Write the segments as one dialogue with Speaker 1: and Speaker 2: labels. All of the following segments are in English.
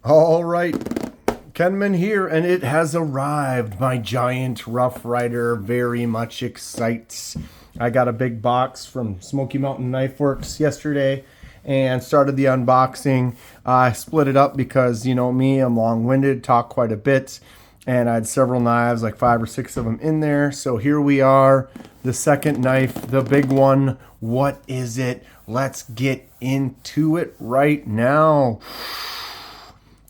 Speaker 1: All right, Kenman here, and it has arrived. My giant Rough Ryder very much excites. I got a big box from Smoky Mountain Knife Works yesterday and started the unboxing. I split it up because, you know me, I'm long-winded, talk quite a bit, and I had several knives, like 5 or 6 of them in there. So here we are, the second knife, the big one. What is it? Let's get into it right now.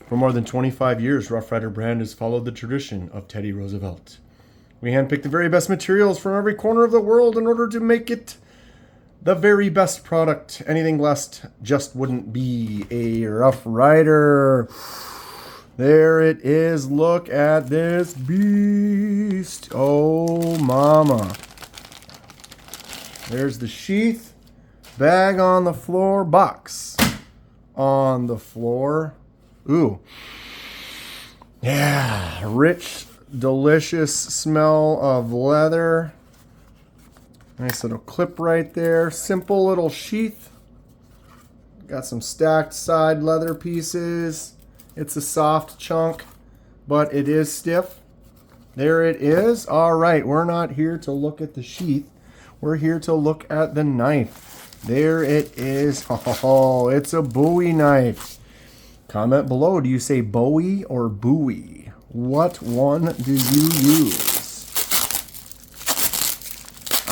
Speaker 1: For more than 25 years, Rough Ryder brand has followed the tradition of Teddy Roosevelt. We handpick the very best materials from every corner of the world in order to make it the very best product. Anything less just wouldn't be a Rough Ryder. There it is. Look at this beast. Oh, mama. There's the sheath. Bag on the floor. Box on the floor. Ooh. Yeah. Rich, delicious smell of leather. Nice little clip right there. Simple little sheath. Got some stacked side leather pieces. It's a soft chunk, but it is stiff. There it is. All right, we're not here to look at the sheath. We're here to look at the knife. There it is. Oh, it's a Bowie knife. Comment below. Do you say Bowie or Bowie? What one do you use?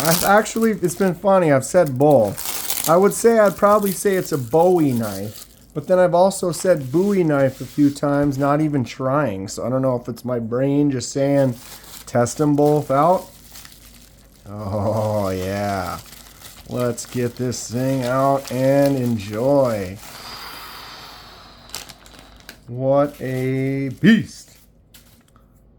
Speaker 1: It's been funny. I've said both. I would say I'd probably say it's a Bowie knife, but then I've also said Bowie knife a few times, not even trying. So I don't know if it's my brain just saying test them both out. Oh, yeah. Let's get this thing out and enjoy. What a beast.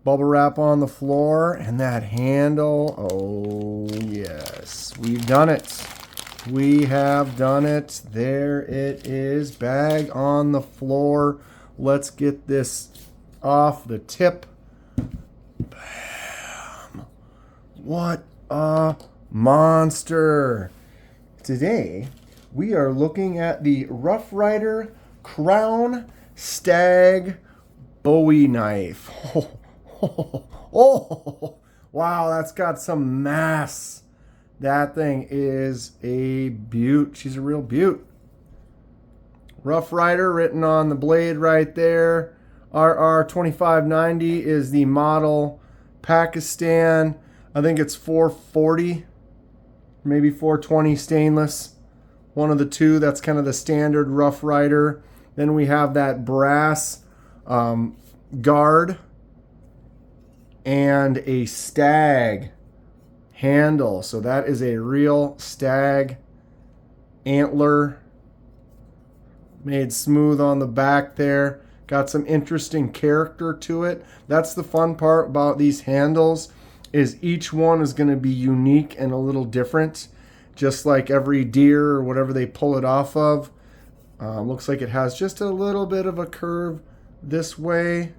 Speaker 1: Bubble wrap on the floor and that handle. Oh, yes. We've done it. We have done it. There it is. Bag on the floor. Let's get this off the tip. Bam. What a monster. Today, we are looking at the Rough Ryder Crown Stag Bowie knife. Oh, wow, that's got some mass. That thing is a beaut. She's a real beaut. Rough Ryder written on the blade right there. RR 2590 is the model. Pakistan, I think it's 440, maybe 420 stainless. One of the two. That's kind of the standard Rough Ryder. Then we have that brass guard and a stag handle. So that is a real stag antler made smooth on the back there. Got some interesting character to it. That's the fun part about these handles, is each one is going to be unique and a little different, just like every deer or whatever they pull it off of. Looks like it has just a little bit of a curve this way.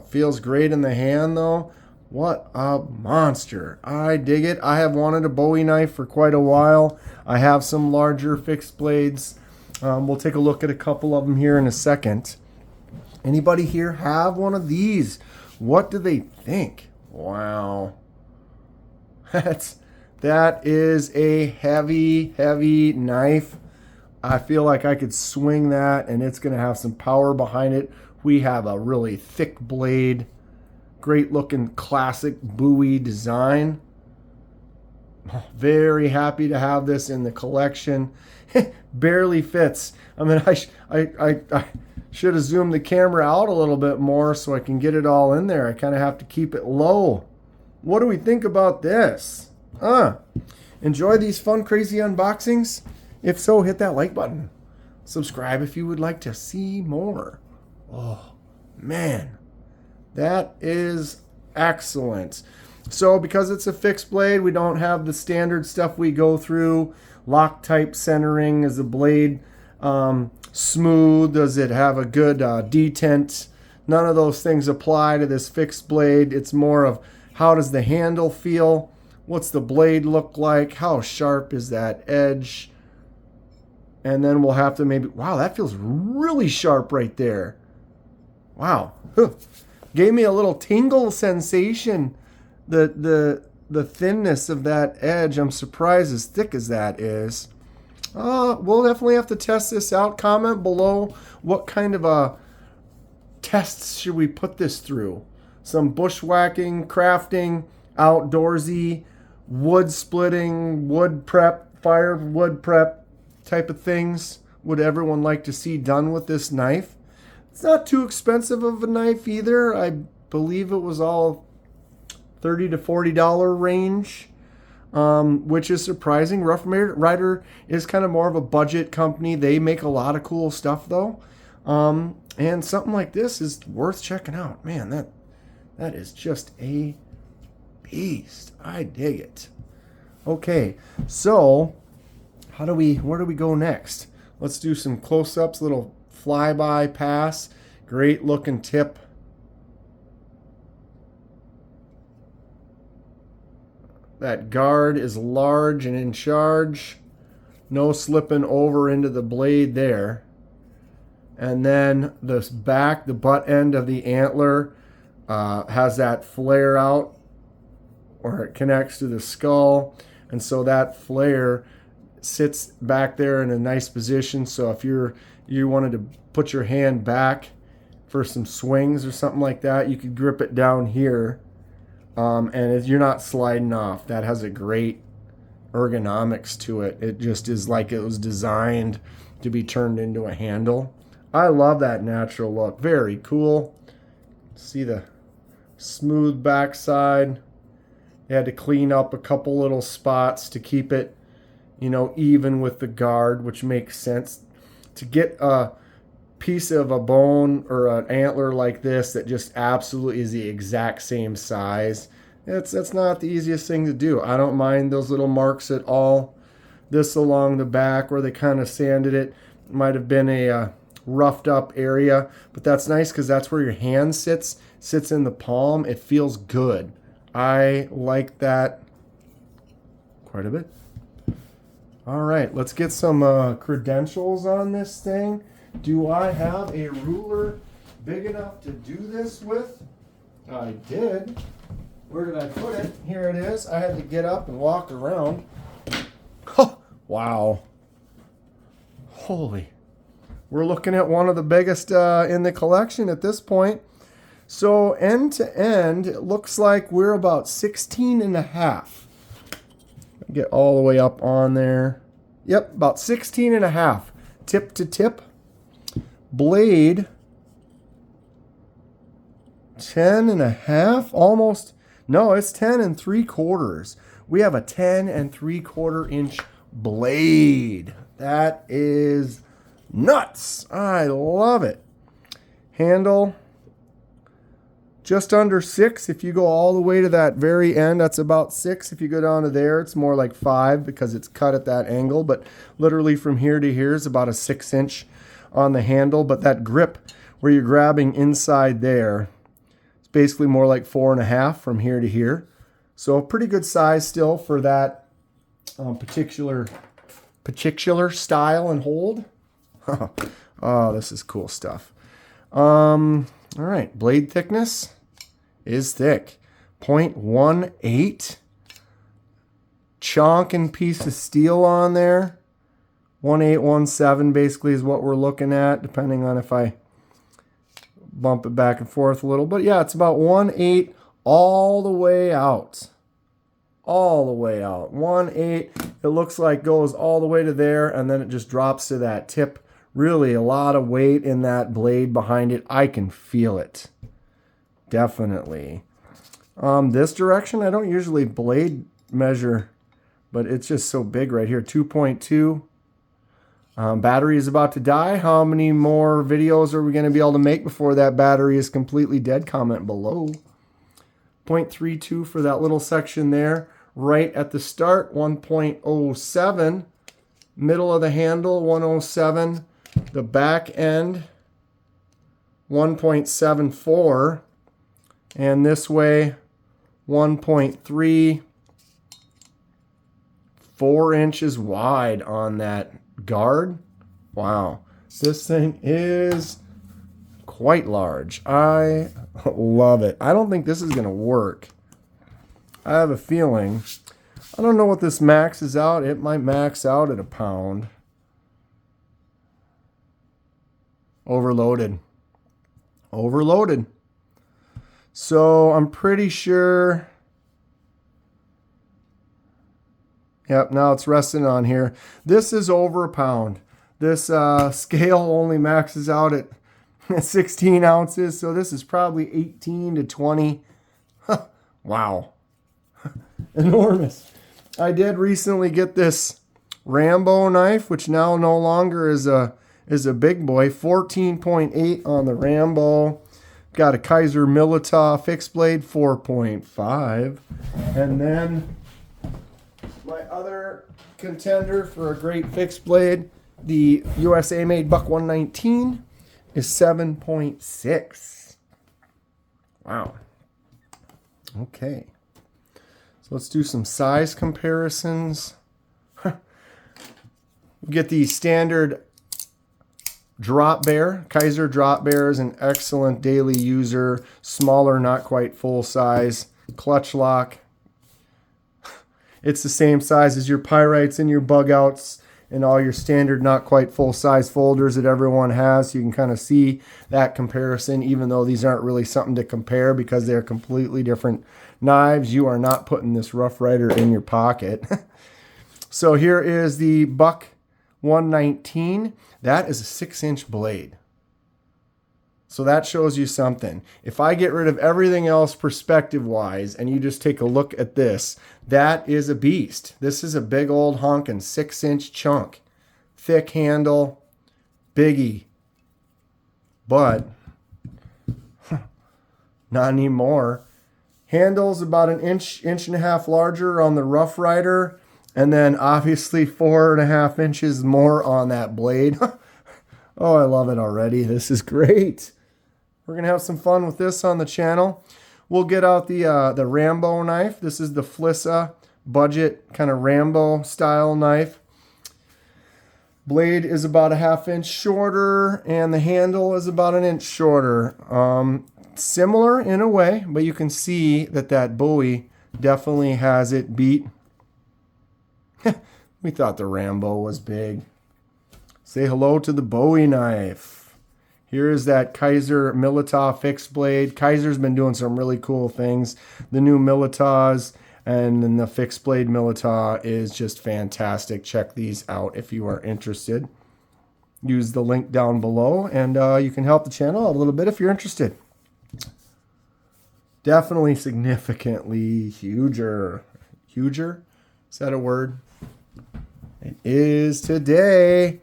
Speaker 1: Feels great in the hand though. What a monster. I dig it. I have wanted a Bowie knife for quite a while. I have some larger fixed blades. We'll take a look at a couple of them here in a second. Anybody here have one of these? What do they think? Wow. That is a heavy knife. I feel like I could swing that and it's going to have some power behind it. We have a really thick blade. Great looking classic Bowie design. Very happy to have this in the collection. Barely fits. I mean, I should have zoomed the camera out a little bit more so I can get it all in there. I kind of have to keep it low. What do we think about this? Enjoy these fun, crazy unboxings? If so, hit that like button. Subscribe if you would like to see more. Oh, man. That is excellent. So because it's a fixed blade, we don't have the standard stuff we go through. Loctite centering. Is the blade smooth? Does it have a good detent? None of those things apply to this fixed blade. It's more of how does the handle feel? What's the blade look like? How sharp is that edge? And then we'll have to maybe, wow, that feels really sharp right there. Wow. Gave me a little tingle sensation. The thinness of that edge, I'm surprised as thick as that is. We'll definitely have to test this out. Comment below what kind of tests should we put this through. Some bushwhacking, crafting, outdoorsy, wood splitting, wood prep, firewood prep type of things would everyone like to see done with this knife. It's not too expensive of a knife either. I believe it was all $30 to $40 range, which is surprising. Ryder is kind of more of a budget company. They make a lot of cool stuff though. And something like this is worth checking out. Man, that is just a beast. I dig it. Okay, so where do we go next? Let's do some close-ups, little flyby pass. Great looking tip. That guard is large and in charge. No slipping over into the blade there. And then the butt end of the antler has that flare out where it connects to the skull. And so that flare sits back there in a nice position. So if you wanted to put your hand back for some swings or something like that, you could grip it down here. And you're not sliding off. That has a great ergonomics to it. It just is like it was designed to be turned into a handle. I love that natural look. Very cool. See the smooth backside. They had to clean up a couple little spots to keep it, even with the guard, which makes sense. To get a piece of a bone or an antler like this that just absolutely is the exact same size, that's not the easiest thing to do. I don't mind those little marks at all. This along the back where they kind of sanded it might have been a roughed up area, but that's nice because that's where your hand sits in the palm. It feels good. I like that quite a bit. All right, let's get some credentials on this thing. Do I have a ruler big enough to do this with? I did. Where did I put it? Here it is. I had to get up and walk around. Oh, wow. Holy. We're looking at one of the biggest in the collection at this point. So end to end, it looks like we're about 16 and a half. Get all the way up on there. Yep, about 16 and a half. Tip to tip. Blade, 10 and a half, almost. No, it's 10 and 3/4. We have a 10 and 3/4 inch blade. That is nuts. I love it. Handle, just under 6. If you go all the way to that very end, that's about 6. If you go down to there, it's more like 5 because it's cut at that angle. But literally from here to here is about a 6-inch on the handle. But that grip where you're grabbing inside there, it's basically more like 4.5 from here to here. So a pretty good size still for that particular style and hold. Oh, this is cool stuff. All right, blade thickness is thick. 0.18. Chonking piece of steel on there. 1817 basically is what we're looking at, depending on if I bump it back and forth a little. But yeah, it's about 1/8 all the way out. All the way out. 1/8. It looks like goes all the way to there, and then it just drops to that tip. Really a lot of weight in that blade behind it. I can feel it. Definitely. This direction, I don't usually blade measure, but it's just so big right here. 2.2. Battery is about to die. How many more videos are we going to be able to make before that battery is completely dead? Comment below. 0.32 for that little section there. Right at the start, 1.07. Middle of the handle, 107. The back end, 1.74. And this way, 1.3. 4 inches wide on that guard. Wow. This thing is quite large. I love it. I don't think this is going to work. I have a feeling. I don't know what this maxes out. It might max out at a pound. Overloaded. Overloaded. So I'm pretty sure. Yep, now it's resting on here. This is over a pound. This scale only maxes out at 16 ounces. So this is probably 18 to 20. Wow. Enormous. I did recently get this Rambo knife, which now no longer is a big boy. 14.8 on the Rambo. Got a Kaiser Milita fixed blade, 4.5. And then my other contender for a great fixed blade, the USA made Buck 119, is 7.6. Wow. Okay. So let's do some size comparisons. We get the standard drop bear. Kaiser drop bear is an excellent daily user. Smaller, not quite full size. Clutch lock. It's the same size as your pyrites and your bug outs and all your standard, not quite full size folders that everyone has. So you can kind of see that comparison, even though these aren't really something to compare because they're completely different knives. You are not putting this Rough Rider in your pocket. So here is the Buck 119. That is a 6-inch blade. So that shows you something. If I get rid of everything else perspective-wise and you just take a look at this, that is a beast. This is a big old honkin' 6-inch chunk. Thick handle, biggie. But not anymore. Handle's about an inch and a half larger on the Rough Rider, and then obviously 4.5 inches more on that blade. Oh, I love it already. This is great. We're going to have some fun with this on the channel. We'll get out the Rambo knife. This is the Flissa budget kind of Rambo style knife. Blade is about a 1/2 inch shorter, and the handle is about 1 inch shorter. Similar in a way, but you can see that Bowie definitely has it beat. We thought the Rambo was big. Say hello to the Bowie knife. Here is that Kaiser Milita fixed blade. Kaiser's been doing some really cool things. The new Militas and then the fixed blade Milita is just fantastic. Check these out if you are interested. Use the link down below, and you can help the channel out a little bit if you're interested. Definitely significantly huger. Huger? Is that a word? It is today.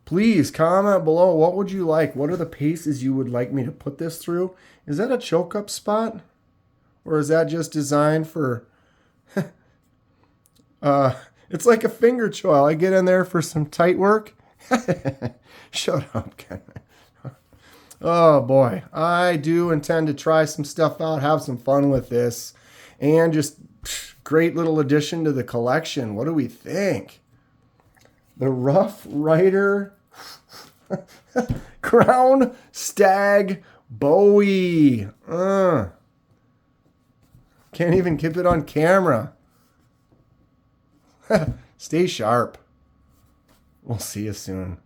Speaker 1: Please comment below. What would you like? What are the paces you would like me to put this through? Is that a choke up spot? Or is that just designed for... it's like a finger choil. I get in there for some tight work. Shut up, Ken. Oh boy. I do intend to try some stuff out, have some fun with this. And just great little addition to the collection. What do we think? The Rough Rider Crown Stag Bowie. Can't even keep it on camera. Stay sharp. We'll see you soon.